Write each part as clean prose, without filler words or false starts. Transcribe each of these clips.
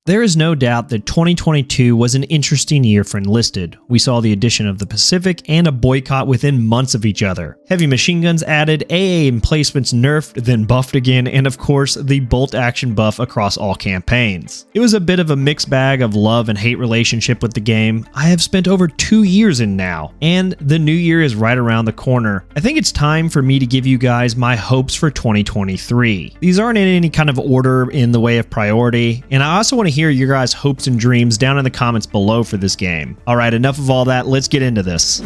There is no doubt that 2022 was an interesting year for Enlisted. We saw the addition of the Pacific and a boycott within months of each other. Heavy machine guns added, AA emplacements nerfed, then buffed again, and of course, the bolt action buff across all campaigns. It was a bit of a mixed bag of love and hate relationship with the game. I have spent over 2 years in now, and the new year is right around the corner. I think it's time for me to give you guys my hopes for 2023. These aren't in any kind of order in the way of priority, and I also want to hear your guys' hopes and dreams down in the comments below for this game. Alright, enough of all that, let's get into this.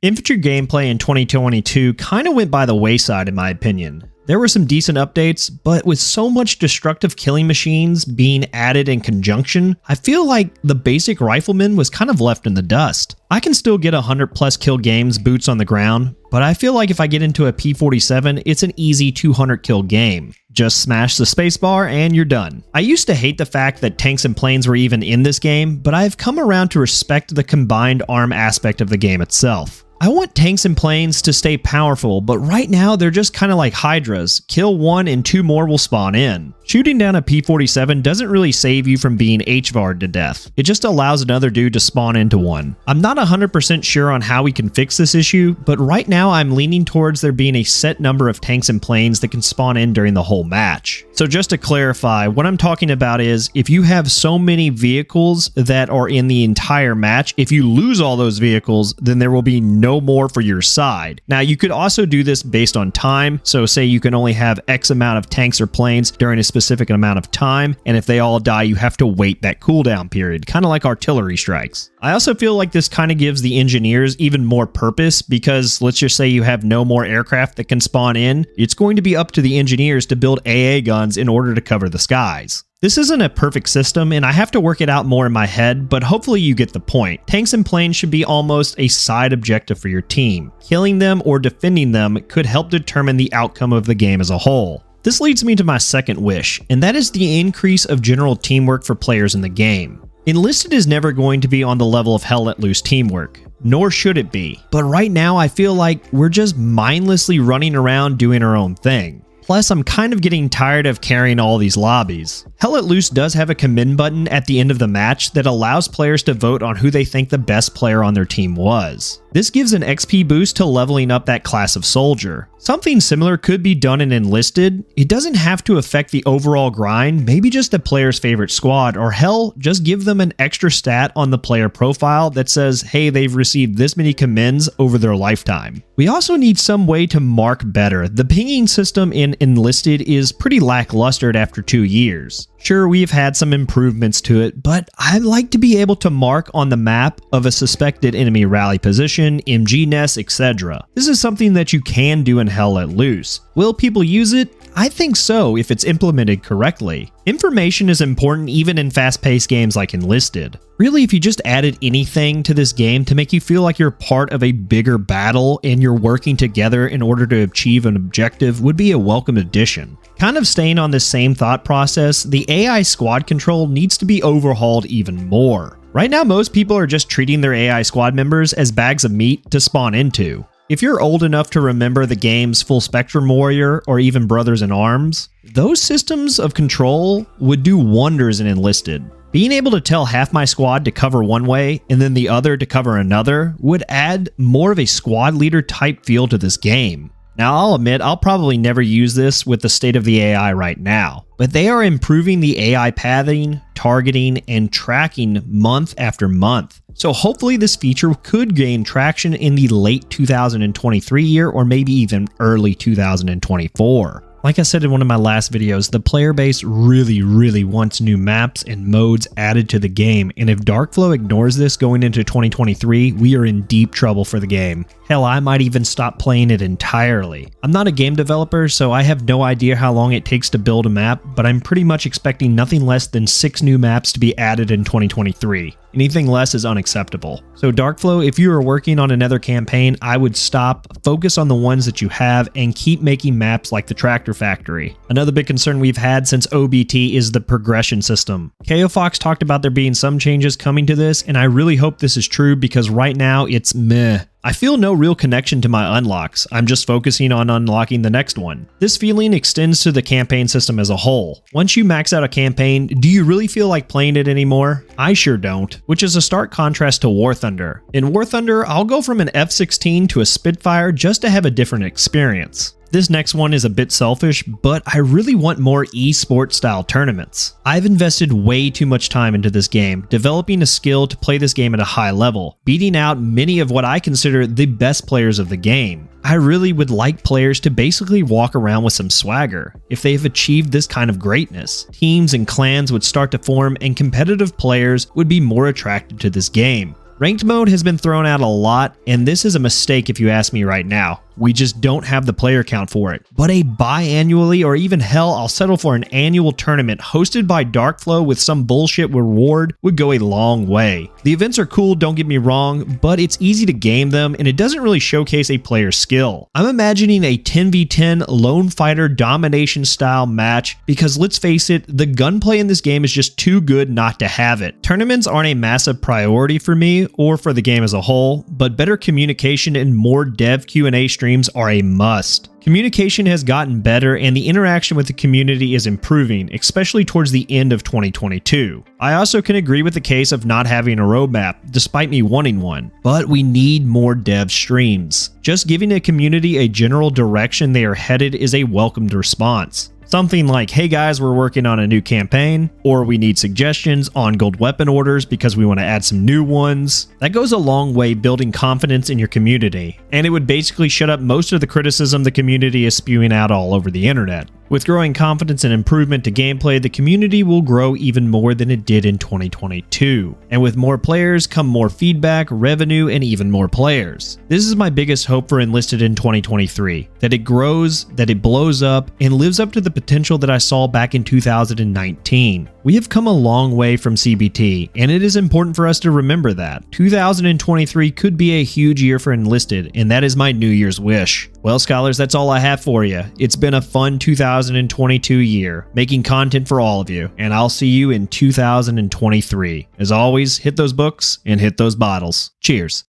Infantry gameplay in 2022 kind of went by the wayside in my opinion. There were some decent updates, but with so much destructive killing machines being added in conjunction, I feel like the basic rifleman was kind of left in the dust. I can still get 100+ kill games boots on the ground, but I feel like if I get into a P47, it's an easy 200 kill game. Just smash the spacebar and you're done. I used to hate the fact that tanks and planes were even in this game, but I've come around to respect the combined arm aspect of the game itself. I want tanks and planes to stay powerful, but right now they're just kind of like hydras. Kill one and 2 more will spawn in. Shooting down a P47 doesn't really save you from being HVAR'd to death. It just allows another dude to spawn into one. I'm not 100% sure on how we can fix this issue, but right now I'm leaning towards there being a set number of tanks and planes that can spawn in during the whole match. So just to clarify, what I'm talking about is if you have so many vehicles that are in the entire match, if you lose all those vehicles, then there will be no more for your side. Now you could also do this based on time, so say you can only have X amount of tanks or planes during a specific amount of time, and if they all die you have to wait that cooldown period, kind of like artillery strikes. I also feel like this kind of gives the engineers even more purpose because let's just say you have no more aircraft that can spawn in, it's going to be up to the engineers to build AA guns in order to cover the skies. This isn't a perfect system and I have to work it out more in my head, but hopefully you get the point. Tanks and planes should be almost a side objective for your team. Killing them or defending them could help determine the outcome of the game as a whole. This leads me to my second wish, and that is the increase of general teamwork for players in the game. Enlisted is never going to be on the level of Hell Let Loose teamwork, nor should it be, but right now I feel like we're just mindlessly running around doing our own thing. Plus, I'm kind of getting tired of carrying all these lobbies. Hell Let Loose does have a commend button at the end of the match that allows players to vote on who they think the best player on their team was. This gives an XP boost to leveling up that class of soldier. Something similar could be done in Enlisted. It doesn't have to affect the overall grind, maybe just a player's favorite squad, or hell, just give them an extra stat on the player profile that says, hey, they've received this many commends over their lifetime. We also need some way to mark better. The pinging system in Enlisted is pretty lackluster after 2 years. Sure, we've had some improvements to it, but I'd like to be able to mark on the map of a suspected enemy rally position, MG nest, etc. This is something that you can do in Hell Let Loose. Will people use it? I think so if it's implemented correctly. Information is important even in fast-paced games like Enlisted. Really, if you just added anything to this game to make you feel like you're part of a bigger battle and you're working together in order to achieve an objective would be a welcome addition. Kind of staying on this same thought process, the AI squad control needs to be overhauled even more. Right now, most people are just treating their AI squad members as bags of meat to spawn into. If you're old enough to remember the games Full Spectrum Warrior or even Brothers in Arms, those systems of control would do wonders in Enlisted. Being able to tell half my squad to cover one way and then the other to cover another would add more of a squad leader type feel to this game. Now I'll admit I'll probably never use this with the state of the AI right now, but they are improving the AI pathing, targeting, and tracking month after month. So hopefully this feature could gain traction in the late 2023 year or maybe even early 2024. Like I said in one of my last videos, the player base really wants new maps and modes added to the game, and if Darkflow ignores this going into 2023, we are in deep trouble for the game. Hell, I might even stop playing it entirely. I'm not a game developer, so I have no idea how long it takes to build a map, but I'm pretty much expecting nothing less than 6 new maps to be added in 2023. Anything less is unacceptable. So Darkflow, if you are working on another campaign, I would stop, focus on the ones that you have, and keep making maps like the Tractor Factory. Another big concern we've had since OBT is the progression system. KO Fox talked about there being some changes coming to this, and I really hope this is true because right now it's meh. I feel no real connection to my unlocks, I'm just focusing on unlocking the next one. This feeling extends to the campaign system as a whole. Once you max out a campaign, do you really feel like playing it anymore? I sure don't, which is a stark contrast to War Thunder. In War Thunder, I'll go from an F-16 to a Spitfire just to have a different experience. This next one is a bit selfish, but I really want more esports style tournaments. I've invested way too much time into this game, developing a skill to play this game at a high level, beating out many of what I consider the best players of the game. I really would like players to basically walk around with some swagger. If they have achieved this kind of greatness, teams and clans would start to form and competitive players would be more attracted to this game. Ranked mode has been thrown out a lot, and this is a mistake if you ask me right now. We just don't have the player count for it. But a biannually, or even hell, I'll settle for an annual tournament hosted by Darkflow with some bullshit reward would go a long way. The events are cool, don't get me wrong, but it's easy to game them and it doesn't really showcase a player's skill. I'm imagining a 10v10 lone fighter domination style match because let's face it, the gunplay in this game is just too good not to have it. Tournaments aren't a massive priority for me or for the game as a whole, but better communication and more dev Q&A streams are a must. Communication has gotten better and the interaction with the community is improving, especially towards the end of 2022. I also can agree with the case of not having a roadmap, despite me wanting one, but we need more dev streams. Just giving a community a general direction they are headed is a welcomed response. Something like, hey guys, we're working on a new campaign, or we need suggestions on gold weapon orders because we want to add some new ones. That goes a long way building confidence in your community, and it would basically shut up most of the criticism the community is spewing out all over the internet. With growing confidence and improvement to gameplay, the community will grow even more than it did in 2022. And with more players come more feedback, revenue, and even more players. This is my biggest hope for Enlisted in 2023, that it grows, that it blows up, and lives up to the potential that I saw back in 2019. We have come a long way from CBT, and it is important for us to remember that. 2023 could be a huge year for Enlisted, and that is my New Year's wish. Well, scholars, that's all I have for you. It's been a fun 2022 year, making content for all of you, and I'll see you in 2023. As always, hit those books and hit those bottles. Cheers.